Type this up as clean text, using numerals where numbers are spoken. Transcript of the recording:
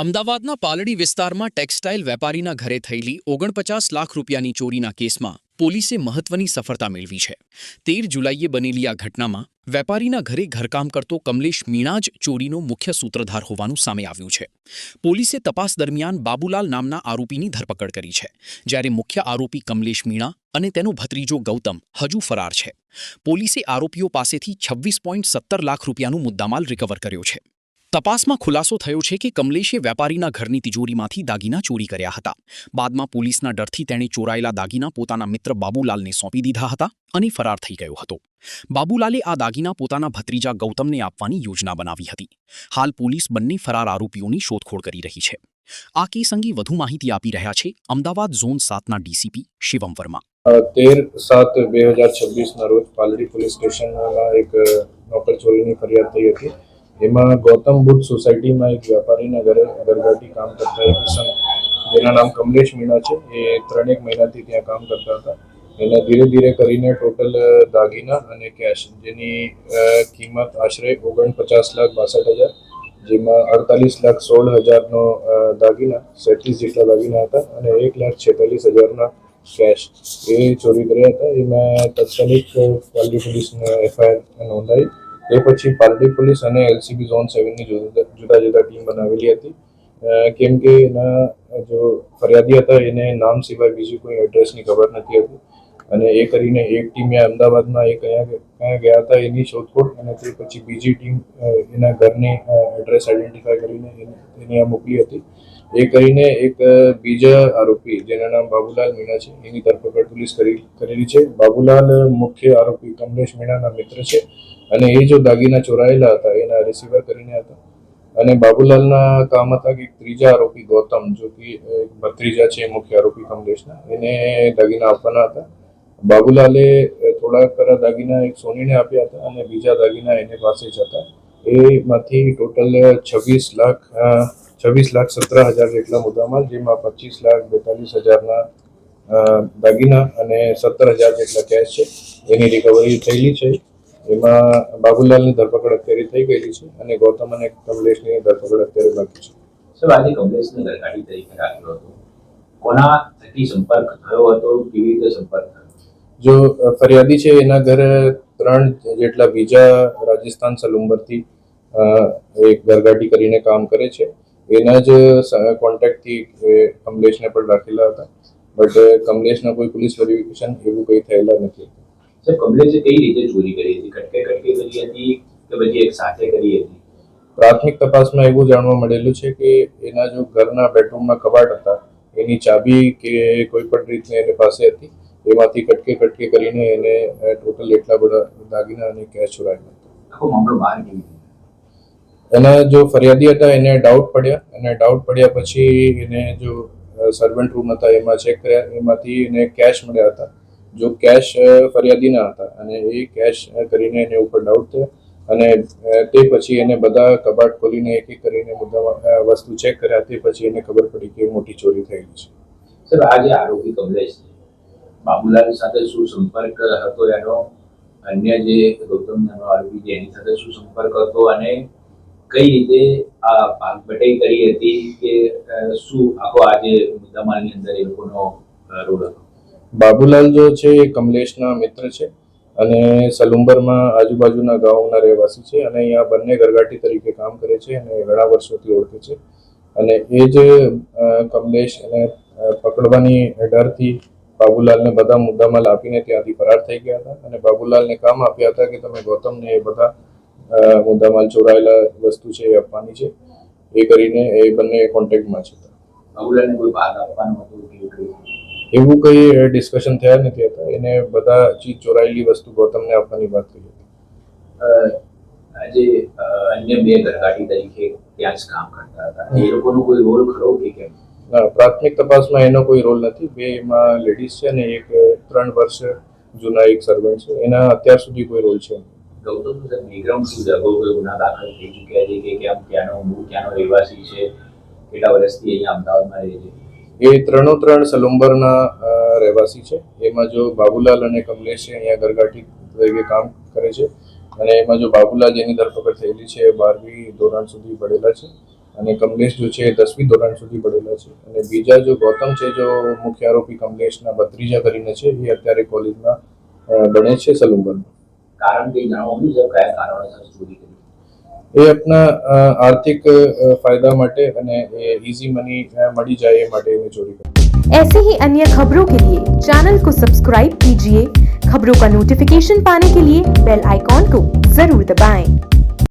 અમદાવાદના પાલડી વિસ્તારમાં ટેક્સટાઇલ વેપારીના ઘરે થયેલી 49 લાખ રૂપિયાની ચોરીના કેસમાં પોલીસે મહત્વની સફળતા મેળવી છે। 13 જુલાઈએ બનેલી આ ઘટનામાં વેપારીના ઘરે ઘરકામ કરતો કમલેશ મીણા જ ચોરીનો મુખ્ય સૂત્રધાર હોવાનું સામે આવ્યું છે। પોલીસે તપાસ દરમિયાન બાબુલાલ નામના આરોપીની ધરપકડ કરી છે, જ્યારે મુખ્ય આરોપી કમલેશ મીણા અને તેનો ભત્રીજો ગૌતમ હજુ ફરાર છે। પોલીસે આરોપીઓ પાસેથી 26.17 લાખ રૂપિયાનો મુદ્દામાલ રિકવર કર્યો છે। તપાસમાં ખુલાસો થયો છે કે કમલેશે વેપારીના ઘરની તિજોરીમાંથી દાગીના ચોરી કર્યા હતા। બાદમાં પોલીસના ડરથી તેણે ચોરાયેલા દાગીના પોતાના મિત્ર બાબુલાલને સોંપી દીધા હતા અને ફરાર થઈ ગયો હતો। બાબુલાલે આ દાગીના પોતાના ભત્રીજા ગૌતમને આપવાની યોજના બનાવી હતી। હાલ પોલીસ બંને ફરાર આરોપીઓની શોધખોળ કરી રહી છે। આ કેસ અંગે વધુ માહિતી આપી રહ્યા છે અમદાવાદ ઝોન 7ના ડીસીપી શિવમ વર્મા। 13/7/2026 રોજ પાલડી પોલીસ સ્ટેશનમાં એક નોકર ચોરીની ફરિયાદ થઈ હતી। એમાં ગૌતમ બુદ્ધ સોસાયટીમાં એક વેપારીના ઘરે ઘરઘાટી કામ કરતા એક કિશન જેના નામ કમલેશ મીણા છે, એ 3 મહિનાથી ત્યાં કામ કરતા હતા। એને ધીરે ધીરે કરીને ટોટલ દાગીના અને કેશ જેની કિંમત આશરે 49,62,000, જેમાં 48,16,000નો દાગીના, 37 જેટલા દાગીના હતા અને 1,46,000ના કેશ એ ચોરી કર્યા હતા। એમાં તાત્કાલિક પાલડી પોલીસને એફઆઈઆર નોંધાઈ। તે પછી પાલડી પોલીસ અને એલસીબી ઝોન 7ની જુદા જુદા ટીમ બનાવેલી હતી, કેમ કે એના જો ફરિયાદી હતા એને નામ સિવાય બીજી કોઈ એડ્રેસની ખબર નથી હતી અને એ કરીને એક ટીમે અમદાવાદમાં એ કયા ગયા હતા એની શોધખોળ અને તે પછી બીજી ટીમ એના ઘરની એડ્રેસ આઈડેન્ટિફાઈ કરીને એને આ મોકલી હતી। એ કરીને એક બીજા આરોપી જેના નામ બાબુલાલ મીણા છે એની ધરપકડ પોલીસ કરેલી છે। બાબુલાલ મુખ્ય આરોપી કમલેશ મીણાના મિત્ર છે અને એ જો દાગીના ચોરાયેલા હતા એના રિસીવર કરીને હતા અને બાબુલાલના કામ હતા કે ત્રીજા આરોપી ગૌતમ જો કે ભત્રીજા છે મુખ્ય આરોપી કમલેશના, એને દાગીના આપવાના હતા। બાબુલાલે થોડાક દાગીના એક સોનીને આપ્યા હતા અને બીજા દાગીના એને પાસે જ હતા। એમાંથી ટોટલ 26,17,000 જેટલા મુદ્દામાલ, જેમાં 25,42,000ના દાગીના અને 17,000 જેટલા કેશ છે એની રિકવરી થયેલી છે। એમાં બાબુલાલની ધરપકડ અત્યારે થઈ ગયેલી છે અને ગૌતમ અને કમલેશની ધરપકડ અત્યારે બાકી છે। સર, આજે કમલેશને ઘરગાડી તરીકે રાખ્યો હતો, કોના થકી સંપર્ક થયો હતો, કેવી રીતે સંપર્ક થયો? જો ફરિયાદી છે એના ઘર 3 જેટલા બીજા રાજસ્થાન સલુંબરથી એક ઘરગાડી કરીને કામ કરે છે, એના જ કોન્ટેક્ટથી કમલેશને પણ રાખેલા હતા, બટ કમલેશના કોઈ પોલીસ વેરિફિકેશન એવું કંઈ થયેલા નથી। સર, કમલેશે કઈ રીતે ચોરી કરી હતી? કટકે કરી હતી કે પછી એક સાથે કરી હતી? પ્રાથમિક તપાસમાં એવું જાણવા મળેલું છે કે એના જો ઘરના બેડરૂમમાં કબાટ હતા એની ચાબી કે કોઈ પણ રીતની એની પાસે હતી, એમાંથી કટકે કરીને એને ટોટલ એટલા બધા દાગીના અને કેશ ચોરાયેલા હતા। આખો મામલો બહાર કેવી રીતે? એના જો ફરિયાદી હતા એને ડાઉટ પડ્યા પછી એને જો સર્વન્ટ રૂમ હતા એમાં ચેક કર્યા, એમાંથી એને કેશ મળ્યા હતા। જો કેશ ફરિયાદીના હતા અને એ કેશ કરીને એને ઉપર ડાઉટ થયો અને તે પછી એને બધા કબાટ ખોલીને એક એક કરીને વસ્તુ ચેક કર્યા, તે પછી એને ખબર પડી કે મોટી ચોરી થયેલી છે। સર, આ જે આરોપી કમલેશ છે, બાબુલાલ સાથે શું સંપર્ક હતો એનો? અન્ય જે ગૌતમ નામનો આરોપી છે એની સાથે શું સંપર્ક હતો અને કઈ રીતે આ ભાગબટાઈ કરી હતી કે શું આખો આજે મુદ્દામાલની અંદર એ લોકોનો રોલ હતો? બાબુલાલ જો છે એ કમલેશના મિત્ર છે અને સલુંબરમાં આજુબાજુના ગામના રહેવાસી છે અને અહીંયા બંને ઘરઘાટી તરીકે કામ કરે છે અને ઘણા વર્ષોથી ઓળખે છે અને એ જ કમલેશ એને પકડવાની ડરથી બાબુલાલને બધા મુદ્દામાલ આપીને ત્યાંથી ફરાર થઈ ગયા હતા અને બાબુલાલને કામ આપ્યા હતા કે તમે ગૌતમને એ બધા મુદ્દામાલ ચોરાયેલા વસ્તુ છે એ આપવાની છે, એ કરીને એ બંને કોન્ટેક્ટમાં છે। બાબુલાલને કોઈ ભાગ આપવાનો હતો કે એવું કંઈ ડિસ્કશન થયા નથી હતા, એને બધા ચીજ ચોરાયેલી વસ્તુ ગૌતમને આપવાની વાત કરી હતી। આજે અન્ય બે ઘરગાડી તરીકે ત્યાં જ કામ કરતા હતા, એ લોકોનો કોઈ રોલ ખરો કે કેમ? પ્રાથમિક તપાસમાં એનો કોઈ રોલ નથી। બે એમાં લેડીઝ છે અને એક 3 વર્ષ જૂના એક સર્વન્ટ છે, એના અત્યાર સુધી કોઈ રોલ છે। ગૌતમનું સર બેકગ્રાઉન્ડ શું છે? અગાઉ કોઈ ગુના દાખલ થઈ ચૂક્યા છે કે કેમ? ત્યાંનો રહેવાસી છે, કેટલા વર્ષથી અહીંયા અમદાવાદમાં રહે છે? એ 3 સલુંબરના રહેવાસી છે। એમાં જો બાબુલાલ અને કમલેશ અહીંયા ઘરઘાટી તરીકે કામ કરે છે અને એમાં જો બાબુલાલ જેની ધરપકડ થયેલી છે 12મી ધોરણ સુધી ભણેલા છે અને કમલેશ જો છે એ 10મી ધોરણ સુધી ભણેલા છે અને બીજા જો ગૌતમ છે જો મુખ્ય આરોપી કમલેશના ભત્રીજા કરીને છે એ અત્યારે કોલેજમાં ભણે છે સલુંબરમાં. કારણ કે જાણવા મળ્યું છે કયા કારણોસર ચોરી કરી? એ આપના આર્થિક ફાયદા માટે અને ઇઝી મની મળી જાય એ માટે એને ચોરી કરી. ऐसे ही अन्य खबरों के लिए चैनल को सब्सक्राइब कीजिए। खबरों का नोटिफिकेशन पाने के लिए बेल आइकॉन को जरूर दबाएं।